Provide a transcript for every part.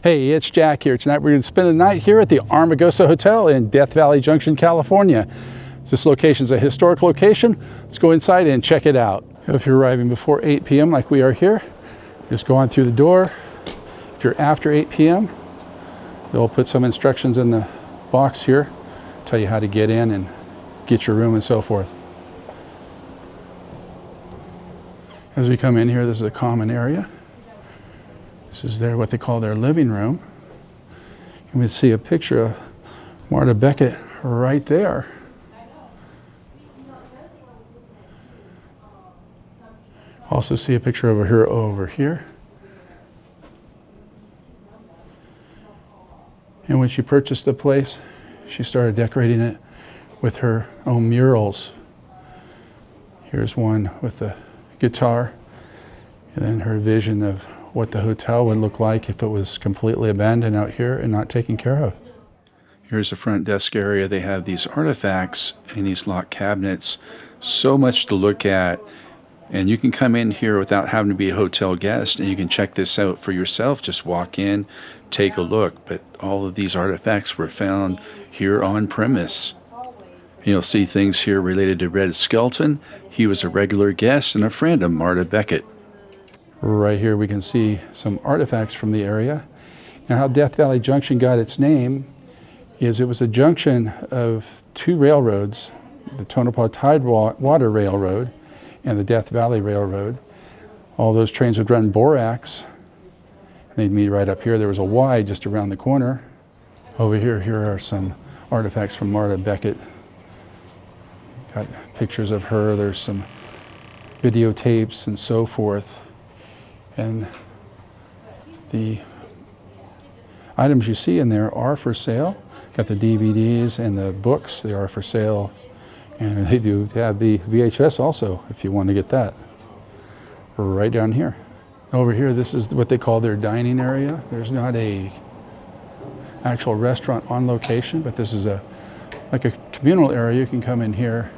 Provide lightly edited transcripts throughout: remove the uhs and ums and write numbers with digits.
Hey, it's Jack here. Tonight we're going to spend the night here at the Amargosa Hotel in Death Valley Junction, California. This location is a historic location. Let's go inside and check it out. If you're arriving before 8 p.m. like we are here, just go on through the door. If you're after 8 p.m., they'll put some instructions in the box here, tell you how to get in and get your room and so forth. As we come in here, this is a common area. This is what they call their living room. You can see a picture of Marta Becket right there. Also see a picture of her over here. And when she purchased the place, she started decorating it with her own murals. Here's one with the guitar, and then her vision of what the hotel would look like if it was completely abandoned out here and not taken care of. Here's the front desk area. They have these artifacts in these locked cabinets. So much to look at. And you can come in here without having to be a hotel guest, and you can check this out for yourself. Just walk in, take a look. But all of these artifacts were found here on premise. You'll see things here related to Red Skelton. He was a regular guest and a friend of Marta Becket. Right here we can see some artifacts from the area. Now, how Death Valley Junction got its name is it was a junction of two railroads, the Tonopah Tidewater Railroad and the Death Valley Railroad. All those trains would run Borax, and they'd meet right up here. There was a Y just around the corner. Over here are some artifacts from Marta Becket. Got pictures of her. There's some videotapes and so forth. And the items you see in there are for sale. Got the DVDs and the books. They are for sale. And they do have the VHS also, if you want to get that. Right down here. Over here, this is what they call their dining area. There's not a actual restaurant on location, but this is like a communal area. You can come in here,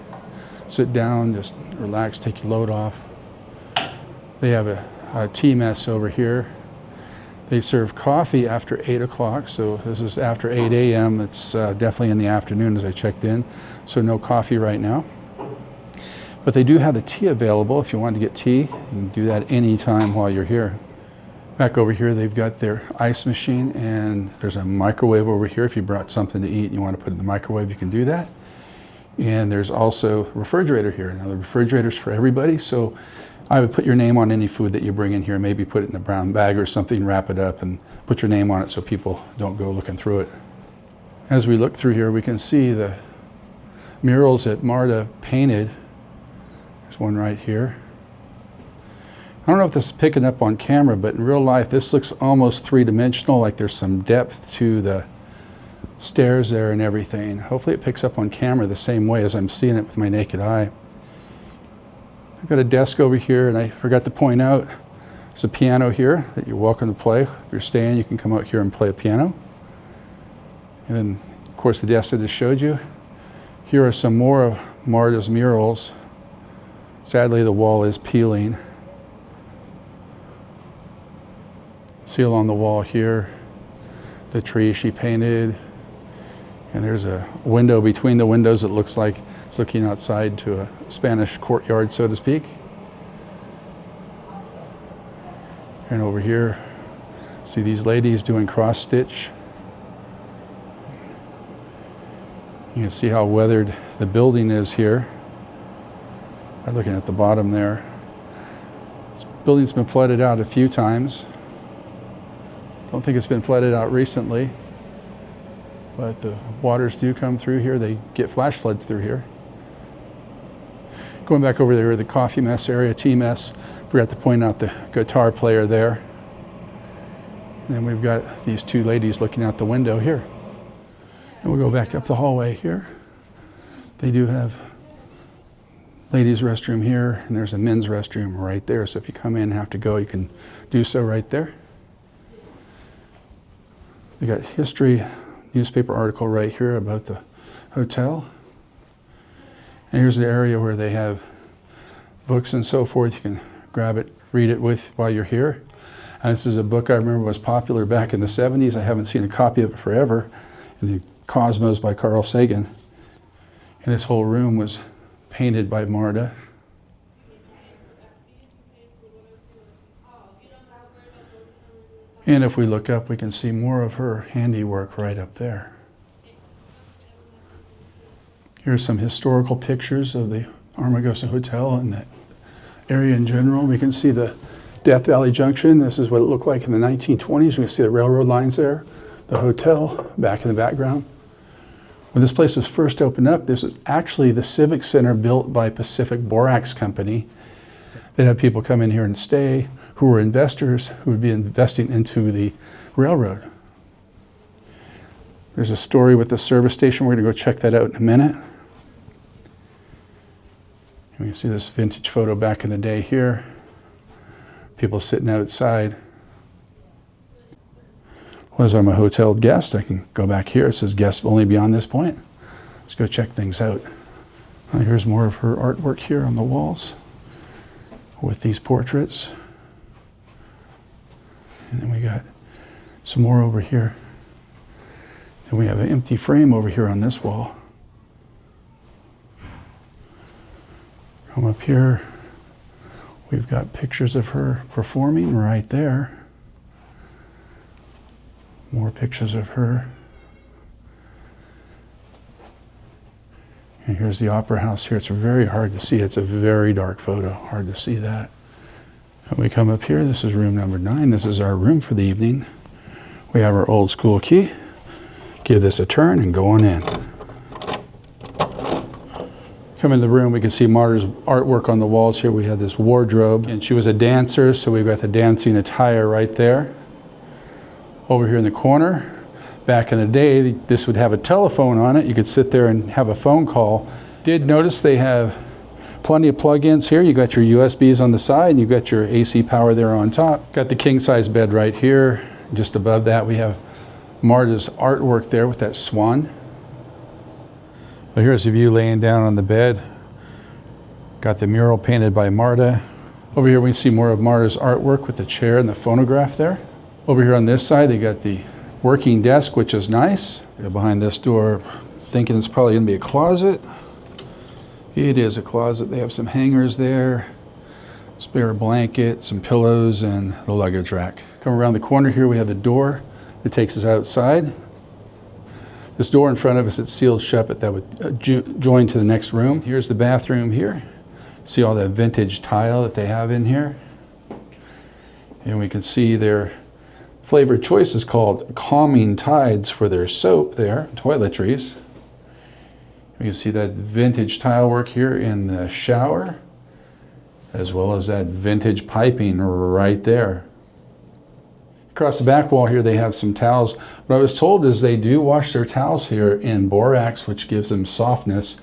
sit down, just relax, take your load off. They have a tea mess over here. They serve coffee after 8 o'clock, so this is after 8 a.m. It's definitely in the afternoon as I checked in, so no coffee right now. But they do have the tea available. If you want to get tea, you can do that anytime while you're here. Back over here, they've got their ice machine, and there's a microwave over here. If you brought something to eat and you want to put it in the microwave, you can do that. And there's also a refrigerator here. Now, the refrigerator's for everybody, so I would put your name on any food that you bring in here, maybe put it in a brown bag or something, wrap it up and put your name on it so people don't go looking through it. As we look through here, we can see the murals that Marta painted. There's one right here. I don't know if this is picking up on camera, but in real life, this looks almost three-dimensional, like there's some depth to the stairs there and everything. Hopefully it picks up on camera the same way as I'm seeing it with my naked eye. I've got a desk over here, and I forgot to point out there's a piano here that you're welcome to play. If you're staying, you can come out here and play a piano. And then, of course, the desk I just showed you. Here are some more of Marta's murals. Sadly, the wall is peeling. See along the wall here, the tree she painted. And there's a window between the windows that looks like it's looking outside to a Spanish courtyard, so to speak. And over here, see these ladies doing cross stitch. You can see how weathered the building is here by looking at the bottom there. This building's been flooded out a few times. Don't think it's been flooded out recently, but the waters do come through here. They get flash floods through here. Going back over there, the coffee mess area, tea mess. Forgot to point out the guitar player there. And then we've got these two ladies looking out the window here. And we'll go back up the hallway here. They do have ladies' restroom here, and there's a men's restroom right there. So if you come in and have to go, you can do so right there. We got history newspaper article right here about the hotel. And here's the area where they have books and so forth. You can grab it, read it while you're here. This is a book I remember was popular back in the 70s. I haven't seen a copy of it forever. And the Cosmos by Carl Sagan. And this whole room was painted by Marta. And if we look up, we can see more of her handiwork right up there. Here's some historical pictures of the Amargosa Hotel and that area in general. We can see the Death Valley Junction. This is what it looked like in the 1920s. We can see the railroad lines there. The hotel back in the background. When this place was first opened up, this was actually the Civic Center built by Pacific Borax Company. They'd have people come in here and stay who were investors who would be investing into the railroad. There's a story with the service station. We're going to go check that out in a minute. You can see this vintage photo back in the day here. People sitting outside. Well, as I'm a hotel guest, I can go back here. It says guests only beyond this point. Let's go check things out. Here's more of her artwork here on the walls with these portraits. And then we got some more over here. And we have an empty frame over here on this wall. Come up here, we've got pictures of her performing right there. More pictures of her. And here's the Opera House here. It's very hard to see. It's a very dark photo. Hard to see that. And we come up here. This is room number 9. This is our room for the evening. We have our old school key. Give this a turn and go on in. Come in the room, we can see Marta's artwork on the walls here. We had this wardrobe, and she was a dancer, so we've got the dancing attire right there. Over here in the corner, back in the day, this would have a telephone on it. You could sit there and have a phone call. Did notice they have plenty of plug-ins here. You got your USBs on the side, and you've got your AC power there on top. Got the king-size bed right here. Just above that, we have Marta's artwork there with that swan. Well, here's a view laying down on the bed. Got the mural painted by Marta. Over here we see more of Marta's artwork with the chair and the phonograph there. Over here on this side they got the working desk, which is nice. They're behind this door, thinking it's probably going to be a closet. It is a closet. They have some hangers there, spare blanket, some pillows, and the luggage rack. Come around the corner here, we have the door that takes us outside. This door in front of us, it's sealed shut, but that would join to the next room. Here's the bathroom here. See all that vintage tile that they have in here. And we can see their flavor choice is called Calming Tides for their soap there, toiletries. We can see that vintage tile work here in the shower, as well as that vintage piping right there. Across the back wall here they have some towels. What I was told is they do wash their towels here in borax, which gives them softness.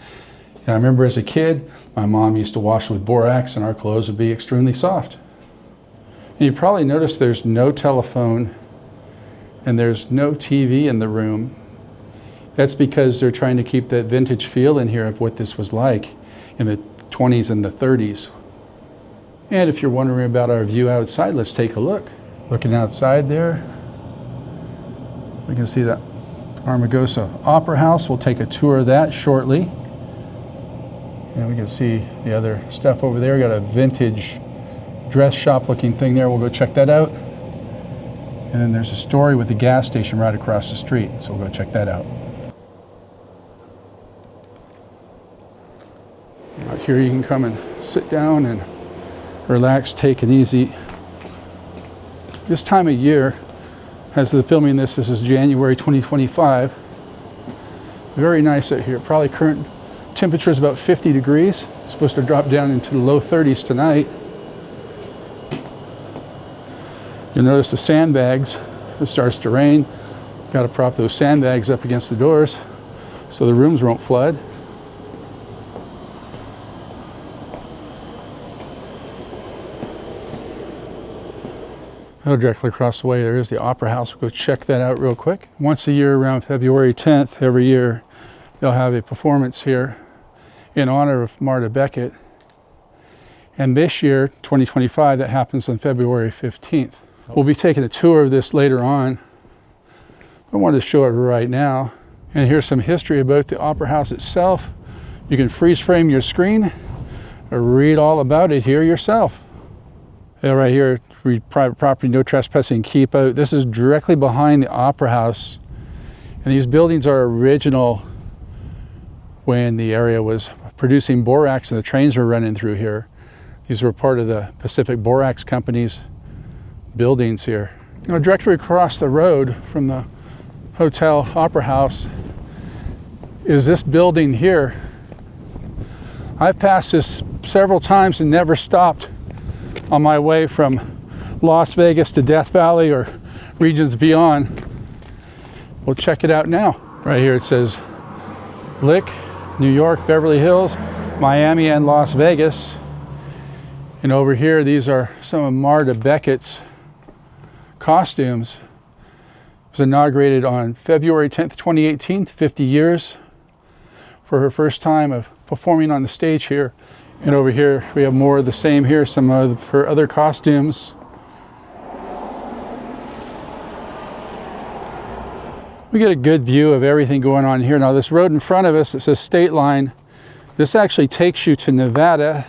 And I remember as a kid, my mom used to wash with borax and our clothes would be extremely soft. And you probably noticed there's no telephone and there's no TV in the room. That's because they're trying to keep that vintage feel in here of what this was like in the 20s and the 30s. And if you're wondering about our view outside, let's take a look. Looking outside there, we can see the Amargosa Opera House. We'll take a tour of that shortly. And we can see the other stuff over there. Got a vintage dress shop looking thing there. We'll go check that out. And then there's a story with the gas station right across the street. So we'll go check that out. Out here you can come and sit down and relax, take it easy. This time of year, as the filming this is January 2025. Very nice out here. Probably current temperature is about 50 degrees. It's supposed to drop down into the low 30s tonight. You'll notice the sandbags. If it starts to rain, got to prop those sandbags up against the doors so the rooms won't flood. Oh, directly across the way there is the Opera House. We'll go check that out real quick. Once a year around February 10th every year, they'll have a performance here in honor of Marta Becket. And this year, 2025, that happens on February 15th. We'll be taking a tour of this later on. I wanted to show it right now. And here's some history about the Opera House itself. You can freeze frame your screen or read all about it here yourself. Yeah, right here, read private property, no trespassing, keep out. This is directly behind the Opera House. And these buildings are original when the area was producing borax and the trains were running through here. These were part of the Pacific Borax Company's buildings here. Now, directly across the road from the Hotel Opera House is this building here. I've passed this several times and never stopped on my way from Las Vegas to Death Valley or regions beyond. We'll check it out now. Right here it says Lick, New York, Beverly Hills, Miami, and Las Vegas. And over here, these are some of Marta Becket's costumes. It was inaugurated on February 10th, 2018, 50 years for her first time of performing on the stage here. And over here, we have more of the same here, some of her other costumes. We get a good view of everything going on here. Now, this road in front of us, it says State Line. This actually takes you to Nevada.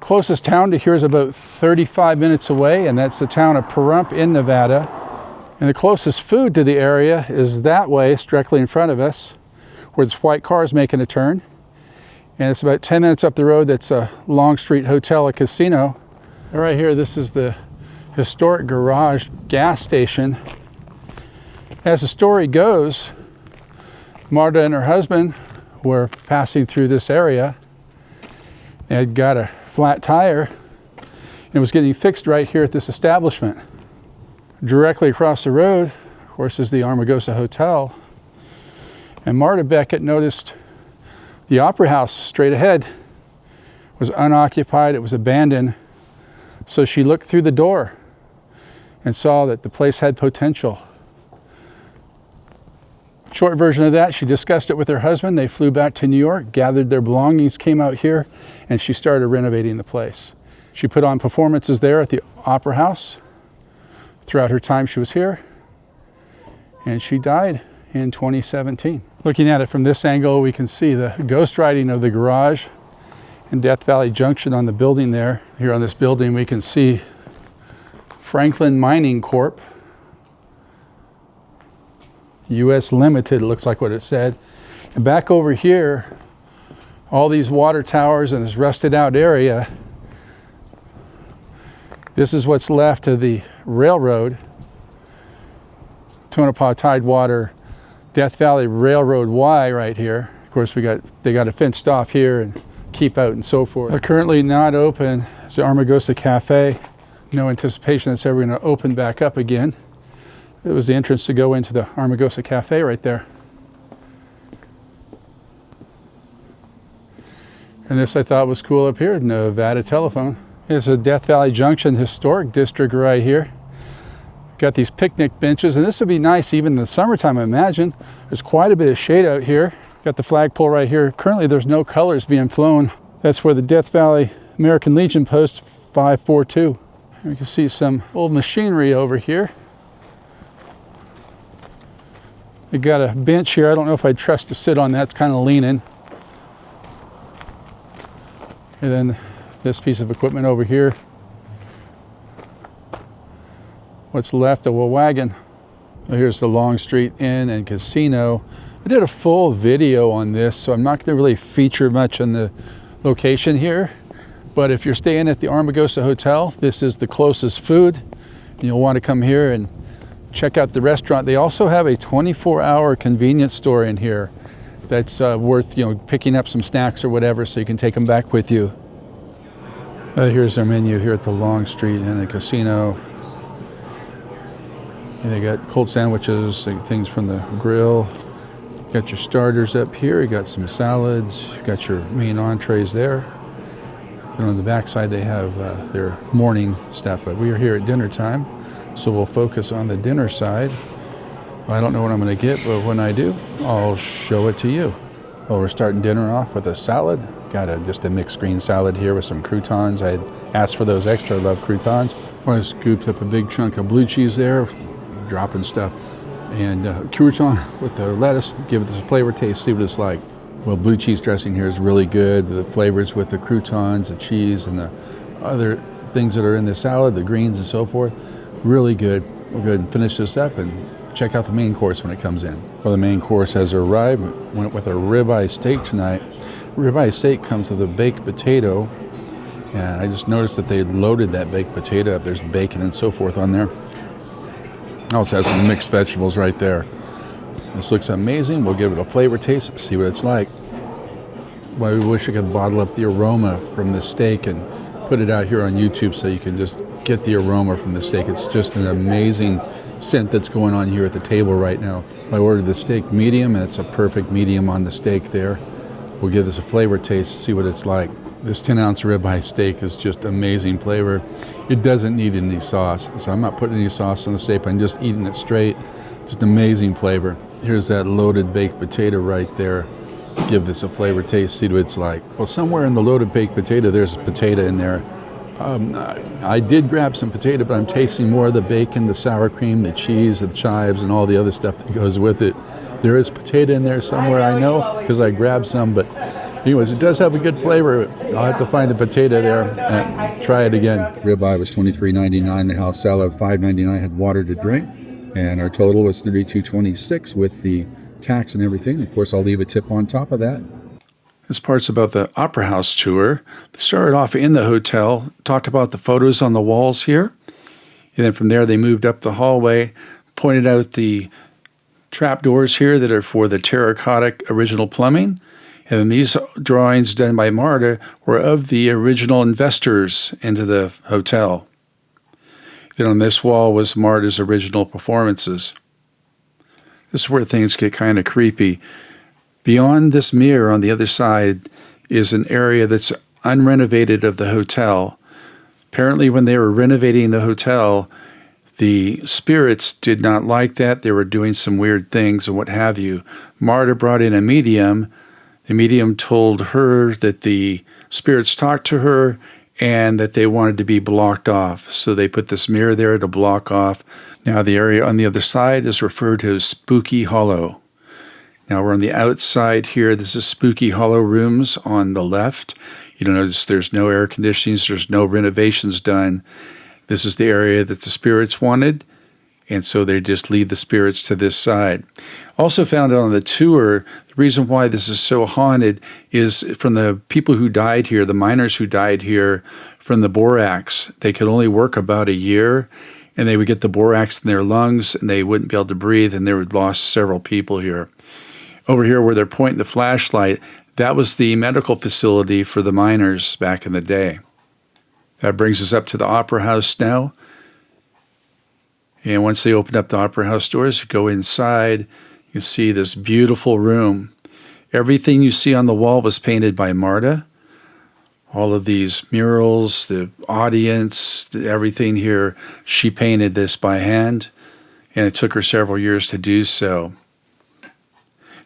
Closest town to here is about 35 minutes away, and that's the town of Pahrump in Nevada. And the closest food to the area is that way, it's directly in front of us, where this white car is making a turn. And it's about 10 minutes up the road, that's a Longstreet Hotel, a casino. And right here, this is the historic garage gas station. As the story goes, Marta and her husband were passing through this area. They had got a flat tire and was getting fixed right here at this establishment. Directly across the road, of course, is the Amargosa Hotel. And Marta Becket noticed the Opera House straight ahead was unoccupied, it was abandoned. So she looked through the door and saw that the place had potential. Short version of that, she discussed it with her husband. They flew back to New York, gathered their belongings, came out here, and she started renovating the place. She put on performances there at the Opera House throughout her time she was here, and she died in 2017. Looking at it from this angle, we can see the ghost writing of the garage and Death Valley Junction on the building there. Here on this building, we can see Franklin Mining Corp. U.S. Limited, it looks like what it said. And back over here, all these water towers and this rusted out area, this is what's left of the railroad, Tonopah Tidewater, Death Valley Railroad Y right here. Of course, they got it fenced off here and keep out and so forth. But currently not open is the Amargosa Cafe. No anticipation that's ever going to open back up again. It was the entrance to go into the Amargosa Cafe right there. And this I thought was cool up here, Nevada telephone. It's a Death Valley Junction historic district right here. Got these picnic benches, and this would be nice even in the summertime, I imagine. There's quite a bit of shade out here. Got the flagpole right here. Currently there's no colors being flown. That's where the Death Valley American Legion Post 542. We can see some old machinery over here. We got a bench here. I don't know if I'd trust to sit on that. It's kind of leaning. And then this piece of equipment over here. What's left of a wagon. Here's the Longstreet Inn and Casino. I did a full video on this, so I'm not going to really feature much on the location here. But if you're staying at the Amargosa Hotel, this is the closest food. You'll want to come here and check out the restaurant. They also have a 24-hour convenience store in here that's worth, picking up some snacks or whatever, so you can take them back with you. Here's their menu here at the Longstreet Inn and Casino. And they got cold sandwiches, things from the grill. Got your starters up here. You got some salads. You got your main entrees there. Then on the back side they have their morning stuff. But we are here at dinner time, so we'll focus on the dinner side. I don't know what I'm going to get, but when I do, I'll show it to you. Well, we're starting dinner off with a salad. Got just a mixed green salad here with some croutons. I had asked for those extra. I love croutons. I scooped up a big chunk of blue cheese there, dropping stuff. And crouton with the lettuce, give it a flavor taste, see what it's like. Well, blue cheese dressing here is really good. The flavors with the croutons, the cheese, and the other things that are in the salad, the greens and so forth, really good. We'll go ahead and finish this up and check out the main course when it comes in. Well, the main course has arrived. Went with a ribeye steak tonight. Ribeye steak comes with a baked potato, and I just noticed that they loaded that baked potato up. There's bacon and so forth on there. Also has some mixed vegetables right there. This looks amazing. We'll give it a flavor taste, see what it's like. Well, I wish I could bottle up the aroma from the steak and put it out here on YouTube so you can just get the aroma from the steak. It's just an amazing scent that's going on here at the table right now. I ordered the steak medium, and it's a perfect medium on the steak there. We'll give this a flavor taste, see what it's like. This 10-ounce ribeye steak is just amazing flavor. It doesn't need any sauce, so I'm not putting any sauce on the steak. I'm just eating it straight. Just amazing flavor. Here's that loaded baked potato right there. Give this a flavor taste, see what it's like. Well, somewhere in the loaded baked potato, there's a potato in there. I did grab some potato, but I'm tasting more of the bacon, the sour cream, the cheese, the chives, and all the other stuff that goes with it. There is potato in there somewhere, I know, because I grabbed some, but anyways, it does have a good flavor. I'll have to find the potato there and try it again. Ribeye was $23.99. The house salad, $5.99, had water to drink. And our total was $32.26 with the tax and everything. Of course, I'll leave a tip on top of that. This part's about the Opera House tour. They started off in the hotel, talked about the photos on the walls here. And then from there, they moved up the hallway, pointed out the trapdoors here that are for the terracotta original plumbing. And then these drawings done by Marta were of the original investors into the hotel. Then on this wall was Marta's original performances. This is where things get kind of creepy. Beyond this mirror on the other side is an area that's unrenovated of the hotel. Apparently when they were renovating the hotel, the spirits did not like that. They were doing some weird things and what have you. Marta brought in a medium. The medium told her that the spirits talked to her and that they wanted to be blocked off. So they put this mirror there to block off. Now the area on the other side is referred to as Spooky Hollow. Now we're on the outside here. This is Spooky Hollow rooms on the left. You'll notice there's no air conditioning. There's no renovations done. This is the area that the spirits wanted, and so they just lead the spirits to this side. Also found on the tour, the reason why this is so haunted is from the people who died here, the miners who died here from the borax. They could only work about a year, and they would get the borax in their lungs, and they wouldn't be able to breathe, and they would lost several people here. Over here where they're pointing the flashlight, that was the medical facility for the miners back in the day. That brings us up to the Opera House now. And once they open up the Opera House doors, you go inside, you see this beautiful room. Everything you see on the wall was painted by Marta. All of these murals, the audience, everything here, she painted this by hand, and it took her several years to do so.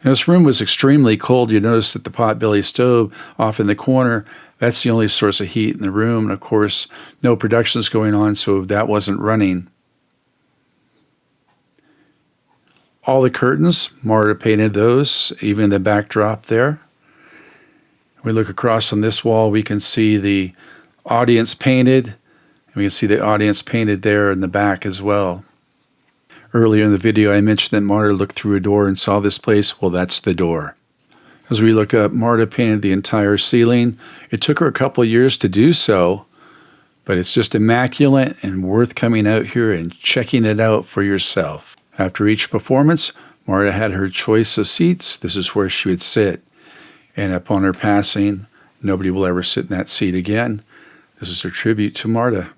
Now, this room was extremely cold. You notice that the potbelly stove off in the corner, that's the only source of heat in the room. And of course, no productions going on, so that wasn't running. All the curtains, Marta painted those, even the backdrop there. We look across on this wall, we can see the audience painted, and we can see the audience painted there in the back as well. Earlier in the video, I mentioned that Marta looked through a door and saw this place. Well, that's the door. As we look up, Marta painted the entire ceiling. It took her a couple of years to do so, but it's just immaculate and worth coming out here and checking it out for yourself. After each performance, Marta had her choice of seats. This is where she would sit. And upon her passing, nobody will ever sit in that seat again. This is her tribute to Marta.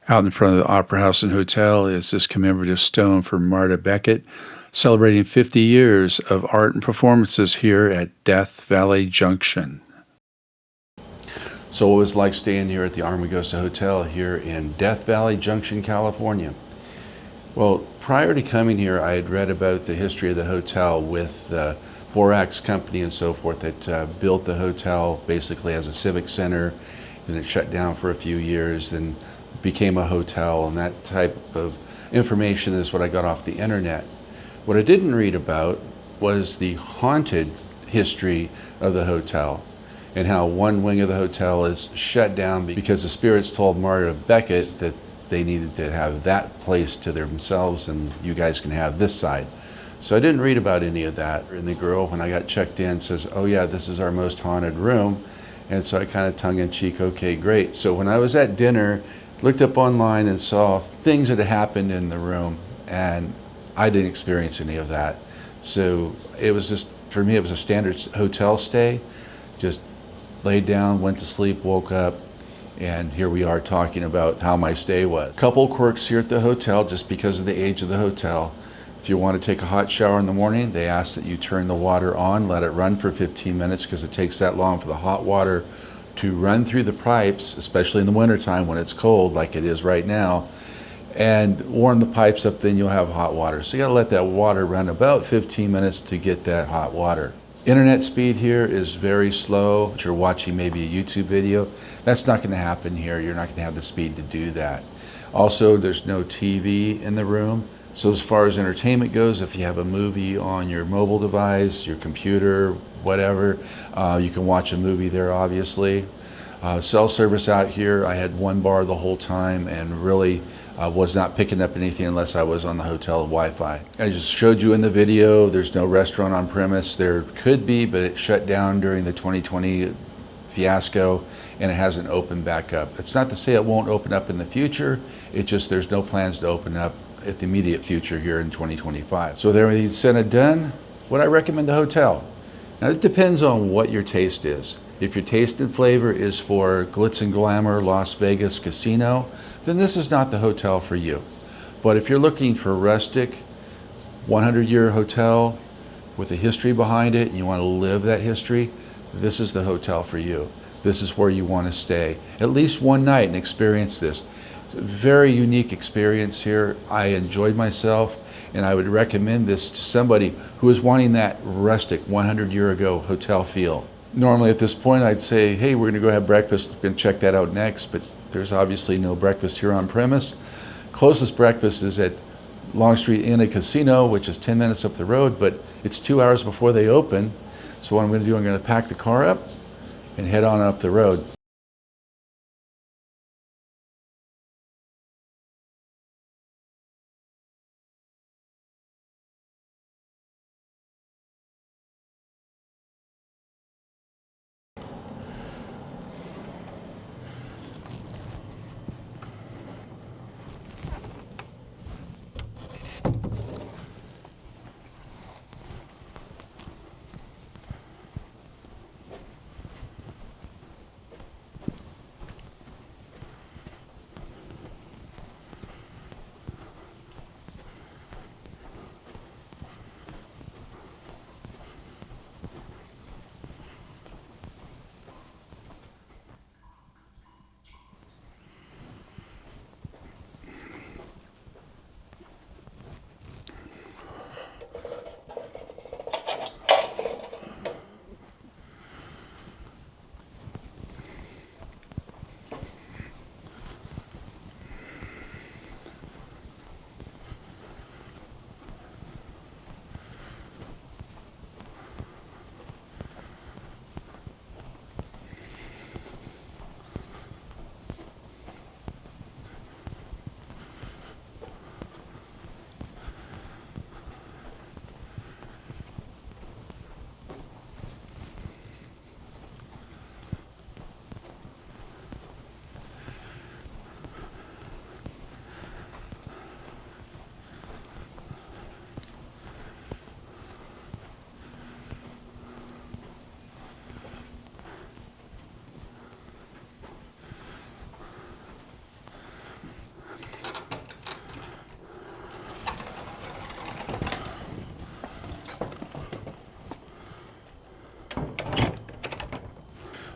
Out in front of the Opera House and Hotel is this commemorative stone for Marta Becket, celebrating 50 years of art and performances here at Death Valley Junction. So what was it like staying here at the Amargosa Hotel here in Death Valley Junction, California? Well, prior to coming here, I had read about the history of the hotel with the Borax company and so forth that built the hotel basically as a civic center, and it shut down for a few years and became a hotel, and that type of information is what I got off the internet. What I didn't read about was the haunted history of the hotel and how one wing of the hotel is shut down because the spirits told Marta Becket that they needed to have that place to themselves and you guys can have this side. So I didn't read about any of that. And the girl, when I got checked in, says, oh yeah, this is our most haunted room. And so I kind of tongue in cheek, okay, great. So when I was at dinner, looked up online and saw things that had happened in the room, and I didn't experience any of that. So it was just, for me, it was a standard hotel stay. Just laid down, went to sleep, woke up, and here we are talking about how my stay was. Couple quirks here at the hotel, just because of the age of the hotel. If you want to take a hot shower in the morning, they ask that you turn the water on, let it run for 15 minutes because it takes that long for the hot water to run through the pipes, especially in the wintertime when it's cold like it is right now, and warm the pipes up, then you'll have hot water. So you gotta let that water run about 15 minutes to get that hot water. Internet speed here is very slow. If you're watching maybe a YouTube video, that's not gonna happen here. You're not gonna have the speed to do that. Also, there's no TV in the room. So as far as entertainment goes, if you have a movie on your mobile device, your computer, whatever, you can watch a movie there, obviously. Cell service out here, I had one bar the whole time and really was not picking up anything unless I was on the hotel Wi-Fi. I just showed you in the video, there's no restaurant on premise. There could be, but it shut down during the 2020 fiasco and it hasn't opened back up. It's not to say it won't open up in the future, it's just there's no plans to open up at the immediate future here in 2025. So with everything said and done, would I recommend the hotel? Now it depends on what your taste is. If your taste and flavor is for glitz and glamour, Las Vegas casino, then this is not the hotel for you. But if you're looking for a rustic, 100-year hotel with a history behind it and you want to live that history, this is the hotel for you. This is where you want to stay. At least one night and experience this. It's a very unique experience here. I enjoyed myself, and I would recommend this to somebody who is wanting that rustic 100-year-ago hotel feel. Normally at this point I'd say, hey, we're gonna go have breakfast, we're gonna check that out next, but there's obviously no breakfast here on premise. Closest breakfast is at Longstreet Inn and Casino, which is 10 minutes up the road, but it's 2 hours before they open. So what I'm gonna do, I'm gonna pack the car up and head on up the road.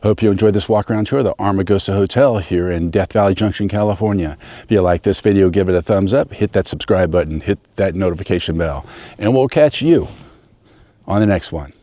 Hope you enjoyed this walk around tour of the Amargosa Hotel here in Death Valley Junction, California. If you like this video, give it a thumbs up, hit that subscribe button, hit that notification bell, and we'll catch you on the next one.